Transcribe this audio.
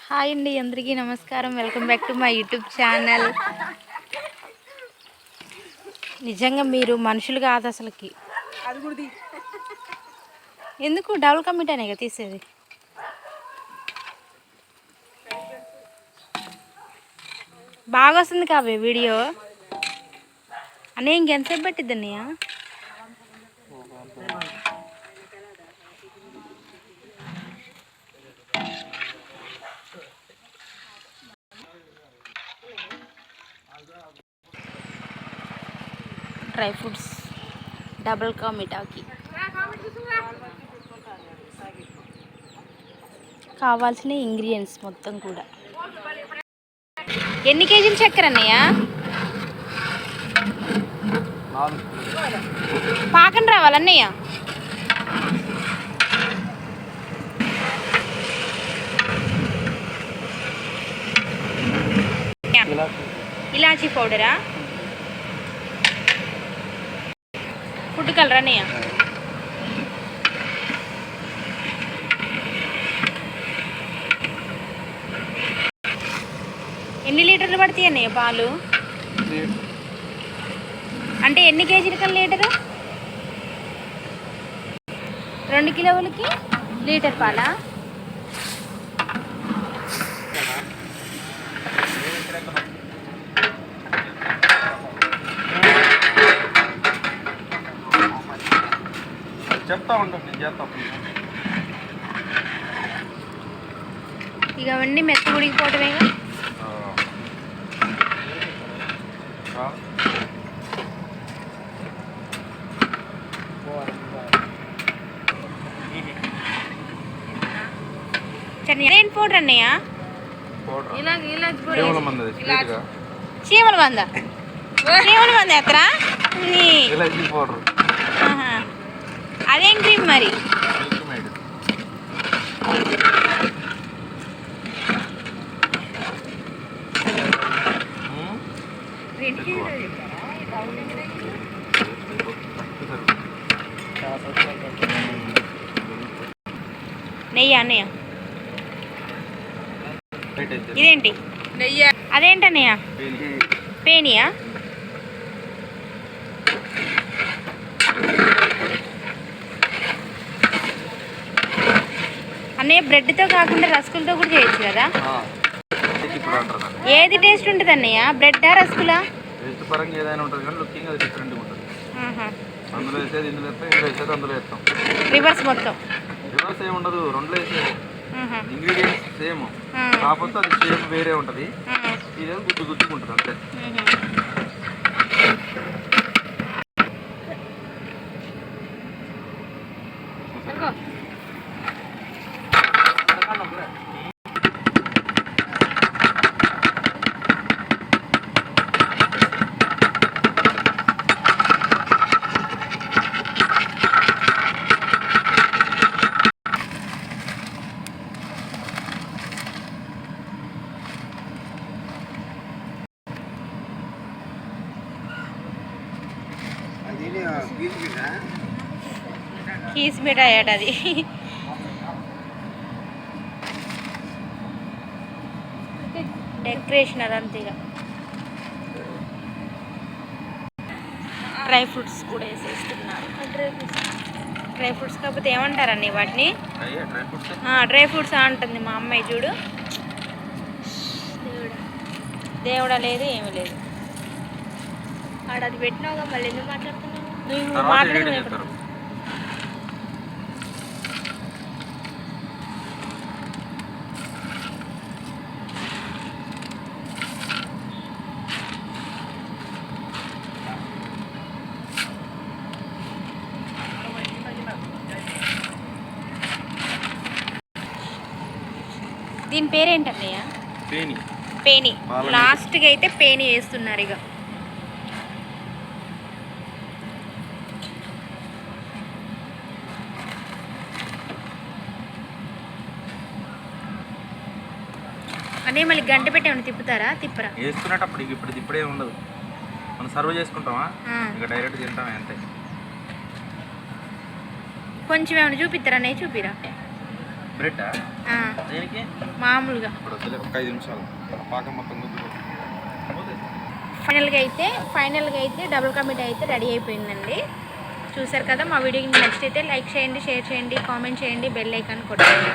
Hi అండి, అందరికీ నమస్కారం. Welcome back to my YouTube channel. నిజంగా మీరు మనుషులు కాదు అసలుకి. ఎందుకు డబుల్ కమిట్ అనే కదా తీసేది. బాగా వస్తుంది కాబే వీడియో అన్నయ్య. ఇంకెంతసేపు పెట్టిద్ది అన్నయ్య? డ్రై ఫ్రూట్స్ డబుల్ కా మిఠాకి కావాల్సిన ఇంగ్రీడియంట్స్ మొత్తం కూడా. ఎన్ని కేజీలు చక్కెర అన్నయ్య? పాకం రావాలన్నయ్య. ఇలాచీ పౌడరా? ఫుడ్ కలర్ అన్నయ్య? ఎన్ని లీటర్లు పడతాయి అన్నయ్య పాలు? అంటే ఎన్ని కేజీలకి లీటరు? 2 కిలోలకి లీటర్ పాలా? చెప్తా ఉంటాను, చేస్తా. ఇక అవన్నీ మెత్త ఉడికిపోవటమేగా. అదేంటి పౌడర్ అన్నయ్య? చీమల మంద? చీమల మంద ఎత్తరా? అదేం క్రీమ్ మరి? నెయ్యి అన్నయ్య? ఇదేంటి నెయ్యి? అదేంటి అన్నయ్య? పేనియా? అన్నయ్య బ్రెడ్తో కాకుండా రస్కులతో కూడా చేయొచ్చు కదా? ఏది టేస్ట్ ఉంటుంది అన్నయ్య, బ్రెడ్డా రస్కులా? టేస్ట్ పరంగా ఏదైనా ఉంటుంది కానీ లుకింగ్ అది డిఫరెంట్గా ఉంటుంది. అందులో వేసేది ఇందులో వేస్తాం, ఇందులో వేసేది అందులో వేస్తాం. రివర్స్ మొత్తం? రివర్స్ ఏమి ఉండదు, రెండులో వేసేది. ఇంగ్రీడియంట్స్ సేమ్, కాకపోతే అది షేప్ వేరే ఉంటుంది. ఇదేమో గుచ్చుకుంటుంది అంతే. కీస్ మిఠాయి అట అది. డెకరేషన్ అదంతేగా. డ్రై ఫ్రూట్స్ కూడా వేసేస్తున్నారు. డ్రై ఫ్రూట్స్ కాకపోతే ఏమంటారండి వాటిని? డ్రై ఫ్రూట్స్ అంటుంది మా అమ్మాయి. చూడు, దేవుడా లేదు ఏమీ లేదు. ఆడ అది పెట్టినావుగా, మళ్ళీ ఎందుకు మాట్లాడుతున్నావు? నువ్వు మాట్లాడుతున్నావు. దీని పేరేంటన్నయ్య? పేని. లాస్ట్కి అయితే పేని వేస్తున్నారు. ఇక అదే మళ్ళీ గంట పెట్టి ఏమైనా తిప్పుతారా? తిప్పరా? వేసుకునేటప్పుడు ఇప్పుడు ఇప్పుడే ఉండదు, మనం సర్వ్ చేసుకుంటామా ఇక డైరెక్ట్ తింటామా అంతే. కొంచెం ఏమైనా చూపిస్తారా? నేను చూపిరా. బ్రెడ్ దేనికి మామూలుగా ఇప్పుడు వద్దులే, ఒక 5 నిమిషాలు పాకం మొత్తం గుద్దుకో. ఫైనల్గా అయితే డబుల్ కా మిఠాయి అయితే రెడీ అయిపోయిందండి. చూసారు కదా. మా వీడియోకి నెక్స్ట్ అయితే లైక్ చేయండి, షేర్ చేయండి, కామెంట్ చేయండి, బెల్ ఐకాన్ కొట్టండి.